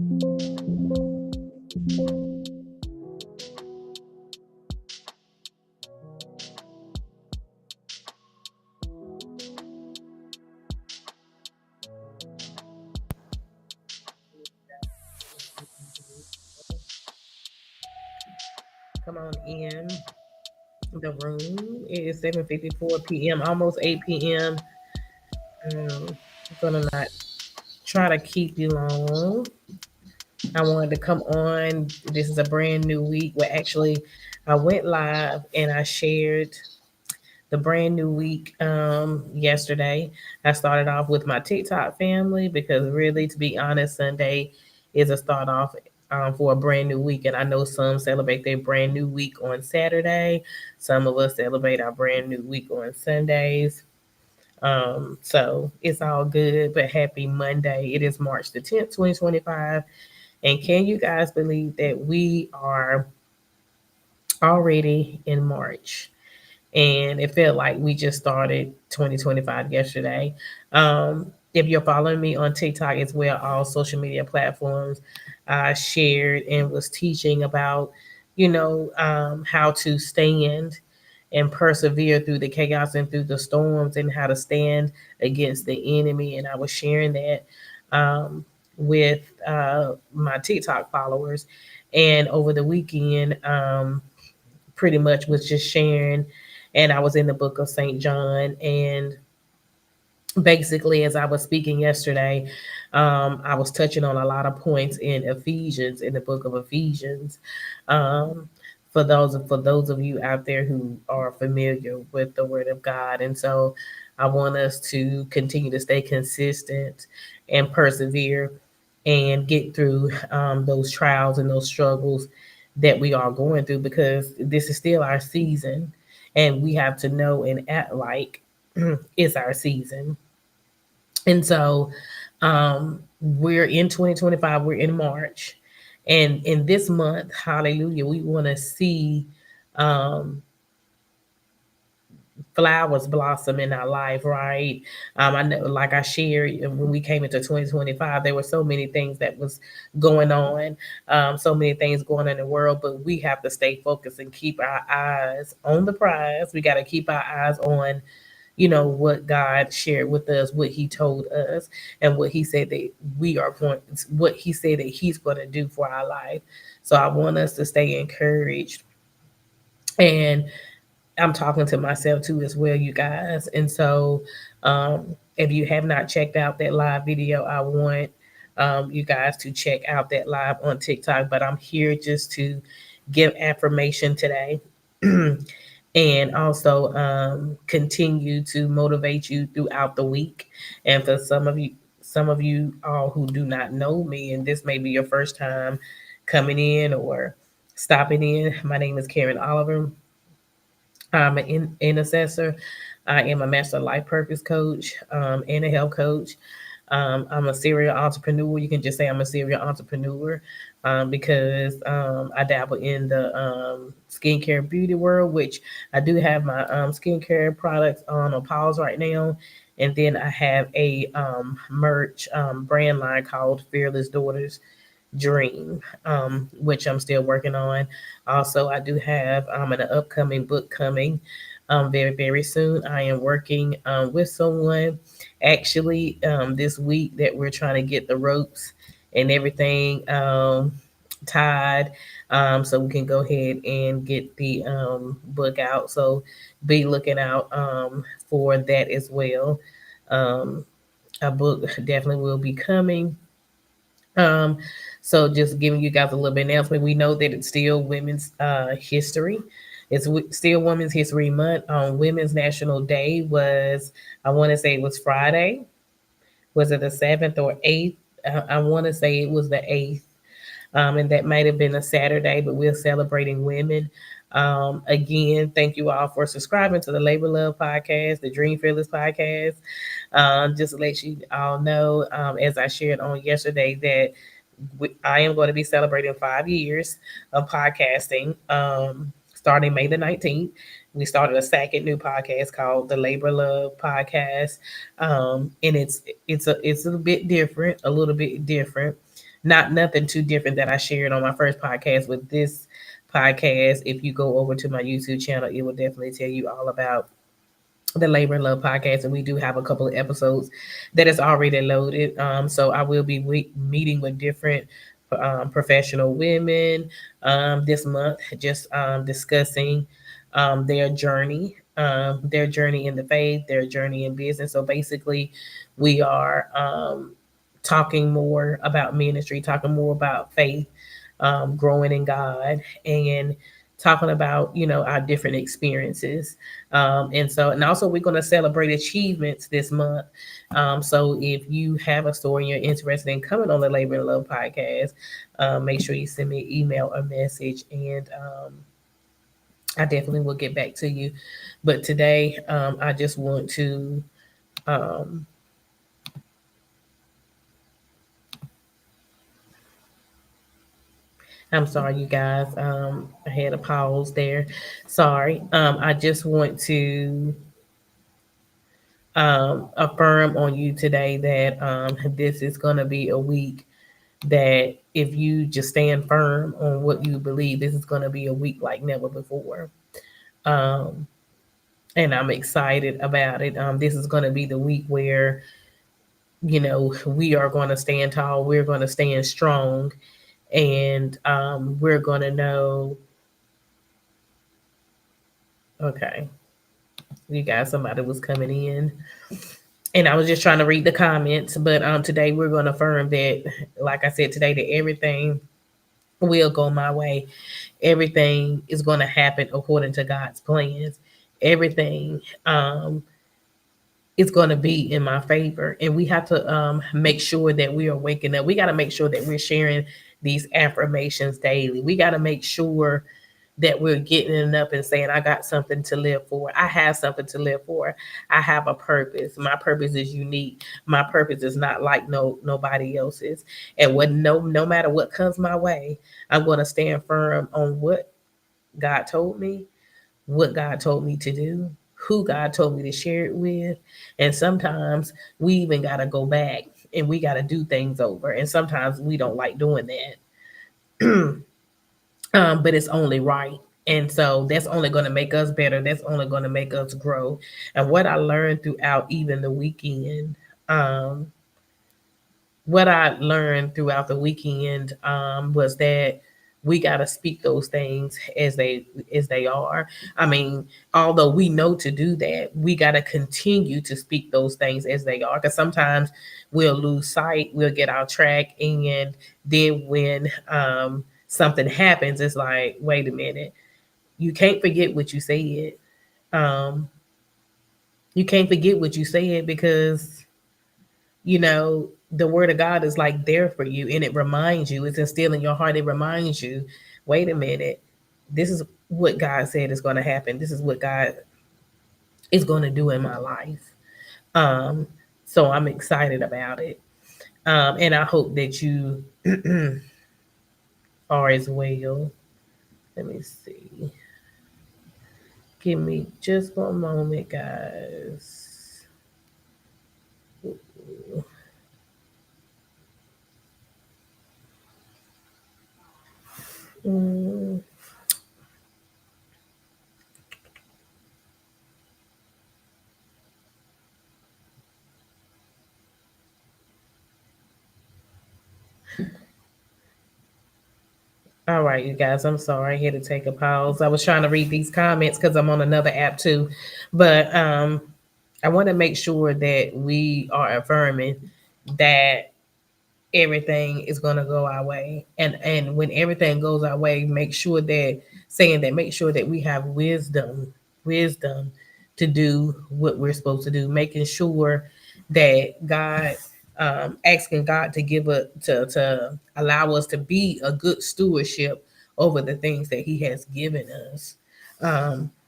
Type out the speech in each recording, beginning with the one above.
Come on in the room. It is 7:54 p.m., almost 8 p.m. I'm gonna not try to keep you long. I wanted to come on. This is a brand new week where actually I went live and I shared the brand new week yesterday. I started off with my TikTok family because really, to be honest, Sunday is a start off for a brand new week. And I know some celebrate their brand new week on Saturday. Some of us celebrate our brand new week on Sundays. So it's all good, but happy Monday. It is March the 10th, 2025. And can you guys believe that we are already in March? And it felt like we just started 2025 yesterday. If you're following me on TikTok as well, all social media platforms, I shared and was teaching about, how to stand and persevere through the chaos and through the storms and how to stand against the enemy. And I was sharing that with my TikTok followers. And over the weekend, pretty much was just sharing. And I was in the book of St. John. And basically, as I was speaking yesterday, I was touching on a lot of points in Ephesians, in the book of Ephesians. Um, for those of you out there who are familiar with the Word of God, and so I want us to continue to stay consistent and persevere and get through those trials and those struggles that we are going through because this is still our season, and we have to know and act like it's our season. And so we're in 2025, we're in March. And in this month, hallelujah, we want to see um, flowers blossom in our life, right? I know, like I shared when we came into 2025, there were so many things that was going on, so many things going on in the world, but we have to stay focused and keep our eyes on the prize. We got to keep our eyes on what God shared with us, what He told us, and what He said that what He said that He's going to do for our life. So I want us to stay encouraged. And I'm talking to myself too, as well, you guys. And so if you have not checked out that live video, I want you guys to check out that live on TikTok. But I'm here just to give affirmation today. And also continue to motivate you throughout the week. And for some of you all who do not know me, and this may be your first time coming in or stopping in, my name is Karen Oliver. I'm an intercessor. I am a master life purpose coach and a health coach. I'm a serial entrepreneur. You can just say I'm a serial entrepreneur because I dabble in the skincare beauty world, which I do have my skincare products on a pause right now. And then I have a merch brand line called Fearless Daughters Dream, which I'm still working on. Also, I do have an upcoming book coming very, very soon. I am working with someone actually this week that we're trying to get the ropes and everything tied so we can go ahead and get the book out. So be looking out for that as well. Um, a book definitely will be coming. Um, so just giving you guys a little bit of announcement. We know that it's still Women's History. It's still Women's History Month. Women's National Day was, I want to say it was Friday. Was it the 7th or 8th? I want to say it was the 8th. And that might have been a Saturday, but we're celebrating women. Again, thank you all for subscribing to the Labor Love Podcast, the Dream Fearless Podcast. Just to let you all know, as I shared on yesterday, that I am going to be celebrating 5 years of podcasting. Starting May the 19th, we started a second new podcast called the Labor Love Podcast, and it's a bit different, a little bit different. not nothing too different that I shared on my first podcast with this podcast. If you go over to my YouTube channel, it will definitely tell you all about the Labor and Love podcast, and we do have a couple of episodes that is already loaded. So I will be meeting with different professional women this month, just discussing their journey in the faith, their journey in business. So basically, we are talking more about ministry, talking more about faith, growing in God, and talking about our different experiences. And also we're going to celebrate achievements this month. So if you have a story and you're interested in coming on the Labor and Love podcast, make sure you send me an email or message, and I definitely will get back to you. But today, I just want to um, I'm sorry, you guys. I had a pause there. Sorry. I just want to affirm on you today that this is going to be a week that if you just stand firm on what you believe, this is going to be a week like never before. Um, and I'm excited about it. This is going to be the week where, we are going to stand tall, we're going to stand strong, and we're going to know, okay, you guys, somebody was coming in. And I was just trying to read the comments, but today we're going to affirm that, like I said today, that everything will go my way. Everything is going to happen according to God's plans. Everything is going to be in my favor, and we have to make sure that we are waking up. We got to make sure that we're sharing these affirmations daily. We got to make sure that we're getting it up and saying, I got something to live for. I have something to live for. I have a purpose. My purpose is unique. My purpose is not like nobody else's. And no matter what comes my way, I'm going to stand firm on what God told me, what God told me to do, who God told me to share it with. And sometimes we even got to go back and we got to do things over. And sometimes we don't like doing that. But it's only right. And so that's only going to make us better. That's only going to make us grow. And what I learned throughout even the weekend, um, what I learned throughout the weekend was that we got to speak those things as they are. I mean, although we know to do that, we got to continue to speak those things as they are, because sometimes we'll lose sight, we'll get our track, and then when something happens, it's like, wait a minute, you can't forget what you said. Um, you can't forget what you said, because the word of God is like there for you, and it reminds you, it's instilled in your heart. It reminds you, wait a minute, this is what God said is going to happen. This is what God is going to do in my life. Um, so I'm excited about it. And I hope that you are as well. Let me see. Give me just one moment, guys. Mm. All right, you guys, I'm sorry. I had to take a pause. I was trying to read these comments because I'm on another app too. But I want to make sure that we are affirming that everything is going to go our way. And when everything goes our way, make sure that we have wisdom to do what we're supposed to do, making sure that asking God to give a to allow us to be a good stewardship over the things that He has given us.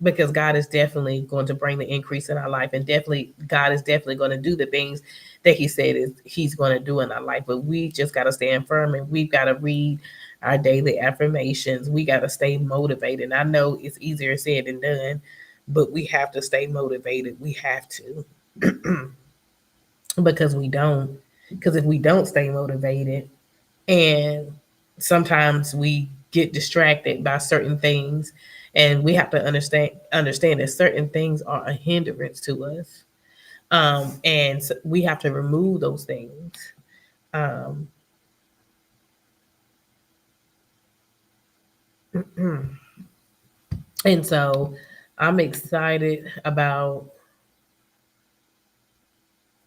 Because God is definitely going to bring the increase in our life, and definitely God is definitely going to do the things that He said He's going to do in our life. But we just got to stand firm, and we've got to read our daily affirmations. We got to stay motivated. I know it's easier said than done, but we have to stay motivated. We have to. Because if we don't stay motivated, And sometimes we get distracted by certain things, and we have to understand that certain things are a hindrance to us. And so we have to remove those things. Um, and so I'm excited about,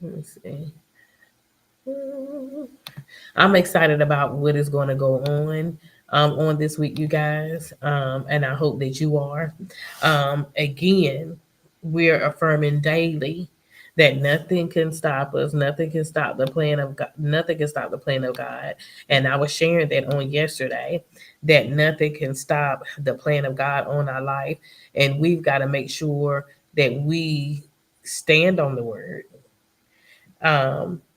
let me see. I'm excited about what is going to go on this week, you guys, and I hope that you are. Again, we're affirming daily that nothing can stop us. Nothing can stop the plan of God. Nothing can stop the plan of God. And I was sharing that on yesterday, that nothing can stop the plan of God on our life, and we've got to make sure that we stand on the word.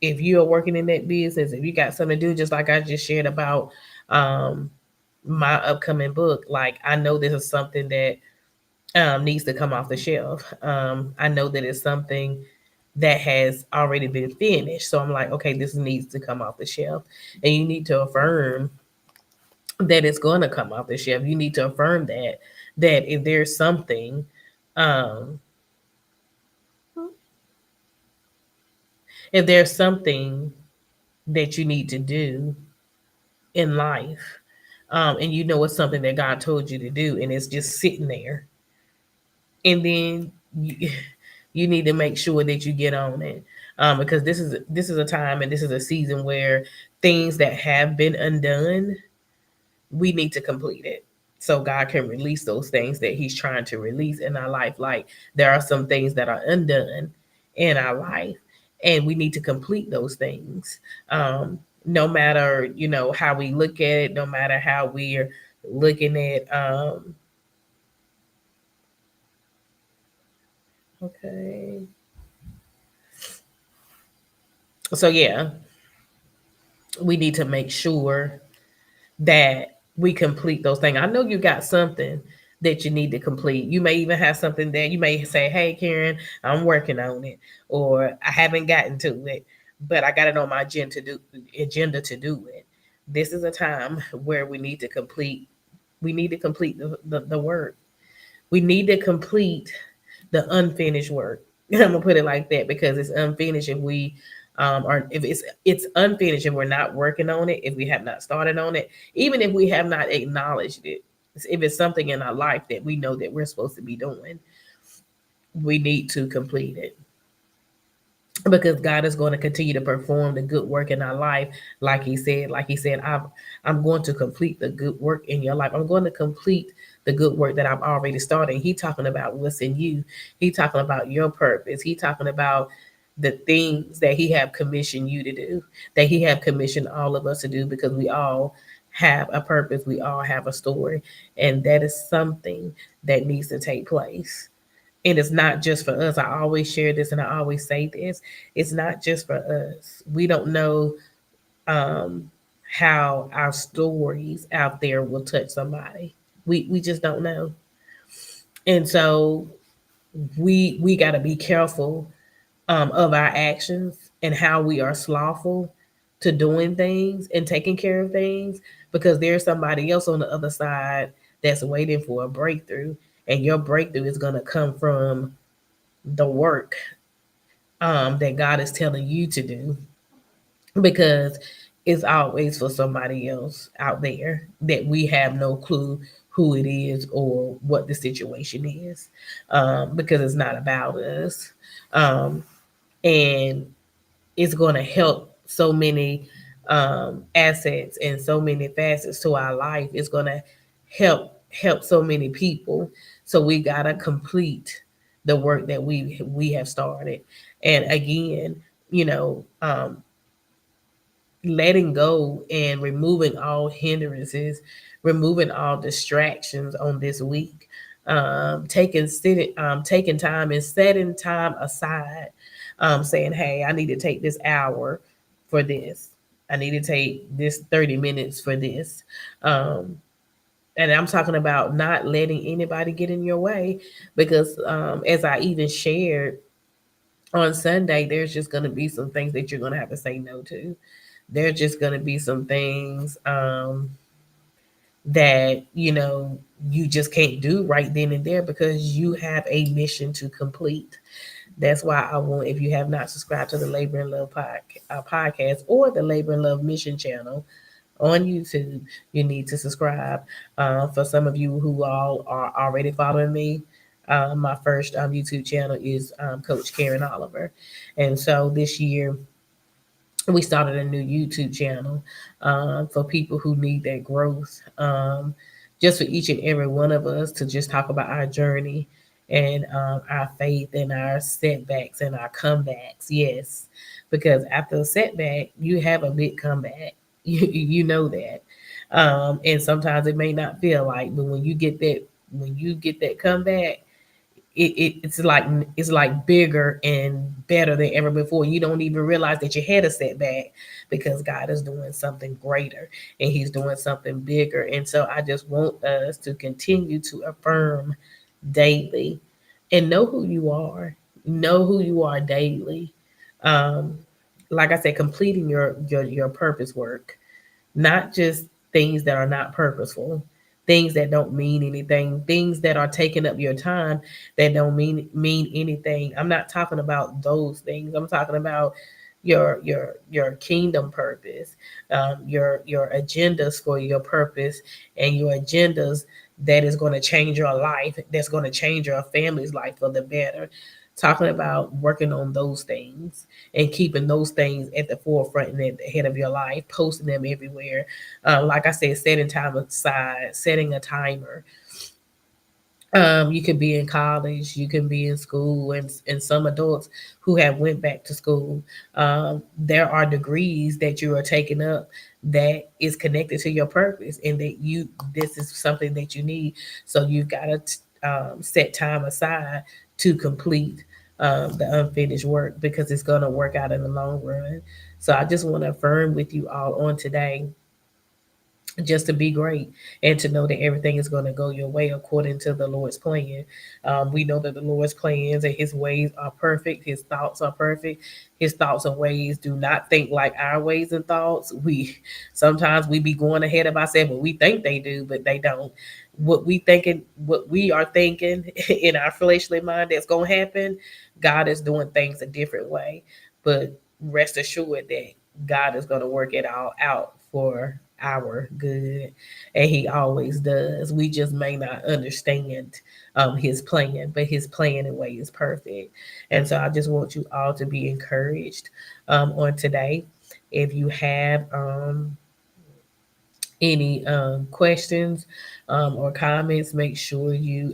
If you are working in that business, if you got something to do, just like I just shared about um, my upcoming book, like I know this is something that needs to come off the shelf. I know that it's something that has already been finished. So I'm like, okay, this needs to come off the shelf. And you need to affirm that it's going to come off the shelf. You need to affirm that if there's something, um, if there's something that you need to do in life, and you know it's something that God told you to do, and it's just sitting there, and then you need to make sure that you get on it, because this is a time and this is a season where things that have been undone, we need to complete it so God can release those things that He's trying to release in our life. Like there are some things that are undone in our life, and we need to complete those things. No matter how we look at it, no matter how we're looking at. Okay, so yeah, we need to make sure that we complete those things. I know you got something that you need to complete. You may even have something that you may say, "Hey, Karen, I'm working on it," or "I haven't gotten to it, but I got it on my agenda to do it." This is a time where we need to complete. We need to complete the work. We need to complete the unfinished work. I'm gonna put it like that because it's unfinished if we are if it's unfinished if we're not working on it, if we have not started on it, even if we have not acknowledged it. If it's something in our life that we know that we're supposed to be doing, we need to complete it because God is going to continue to perform the good work in our life. Like he said, I'm going to complete the good work in your life. I'm going to complete the good work that I've already started. He talking about what's in you. He talking about your purpose. He talking about the things that he have commissioned you to do, that he have commissioned all of us to do, because we all have a purpose. We all have a story. And that is something that needs to take place. And it's not just for us. I always share this and I always say this. It's not just for us. We don't know um, how our stories out there will touch somebody. We just don't know. And so we got to be careful of our actions and how we are slothful to doing things and taking care of things, because there's somebody else on the other side that's waiting for a breakthrough, and your breakthrough is going to come from the work that God is telling you to do, because it's always for somebody else out there that we have no clue who it is or what the situation is, because it's not about us. Um, and it's going to help so many assets and so many facets to our life. It's going to help so many people. So we got to complete the work that we have started. And again, you know, letting go and removing all hindrances, removing all distractions on this week, taking time and setting time aside, saying, "Hey, I need to take this hour for this. I need to take this 30 minutes for this." Um, and I'm talking about not letting anybody get in your way, because as I even shared on Sunday, there's just going to be some things that you're going to have to say no to, there's just going to be some things that you just can't do right then and there because you have a mission to complete. That's why I want, if you have not subscribed to the Labor and Love podcast or the Labor and Love Mission channel on YouTube, you need to subscribe. For some of you who all are already following me, my first YouTube channel is Coach Karen Oliver. And so this year, we started a new YouTube channel for people who need that growth. Just for each and every one of us to just talk about our journey and our faith and our setbacks and our comebacks. Yes, because after a setback, you have a big comeback. You know that. And sometimes it may not feel like, but when you get that comeback, it's like bigger and better than ever before. You don't even realize that you had a setback because God is doing something greater and He's doing something bigger. And so I just want us to continue to affirm daily and know who you are. Know who you are daily. Um, like I said, completing your purpose work, not just things that are not purposeful, things that don't mean anything, things that are taking up your time that don't mean anything. I'm not talking about those things. I'm talking about your kingdom purpose, your agendas for your purpose, and your agendas that is going to change your life, that's going to change your family's life for the better. Talking about working on those things and keeping those things at the forefront and at the head of your life, posting them everywhere. Like I said, setting time aside, setting a timer. You could be in college, you can be in school, and some adults who have went back to school. There are degrees that you are taking up that is connected to your purpose, and that this is something that you need. So you've got to set time aside to complete the unfinished work because it's going to work out in the long run. So I just want to affirm with you all on today just to be great and to know that everything is going to go your way according to the Lord's plan. We know that the Lord's plans and His ways are perfect. His thoughts are perfect. His thoughts and ways do not think like our ways and thoughts. We sometimes we be going ahead of ourselves, but we think they do, but they don't. What we are thinking in our fleshly mind that's going to happen, God is doing things a different way. But rest assured that God is going to work it all out for our good, and He always does. We just may not understand His plan, but His plan and way is perfect. And so I just want you all to be encouraged on today. If you have any questions or comments, make sure you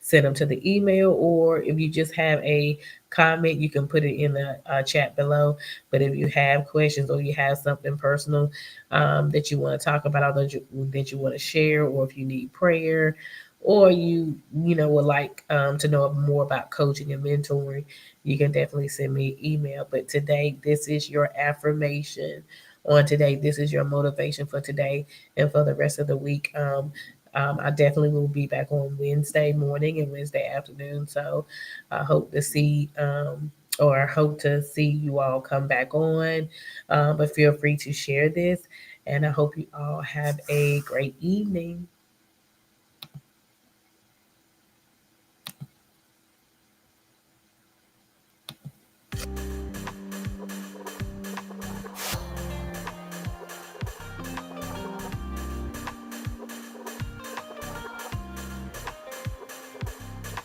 send them to the email, or if you just have a comment, you can put it in the chat below. But if you have questions or you have something personal that you want to talk about, or that you want to share, or if you need prayer, or you would like to know more about coaching and mentoring, you can definitely send me an email. But today, this is your affirmation on today. This is your motivation for today and for the rest of the week. I definitely will be back on Wednesday morning and Wednesday afternoon. So I hope to see or I hope to see you all come back on. But feel free to share this, and I hope you all have a great evening.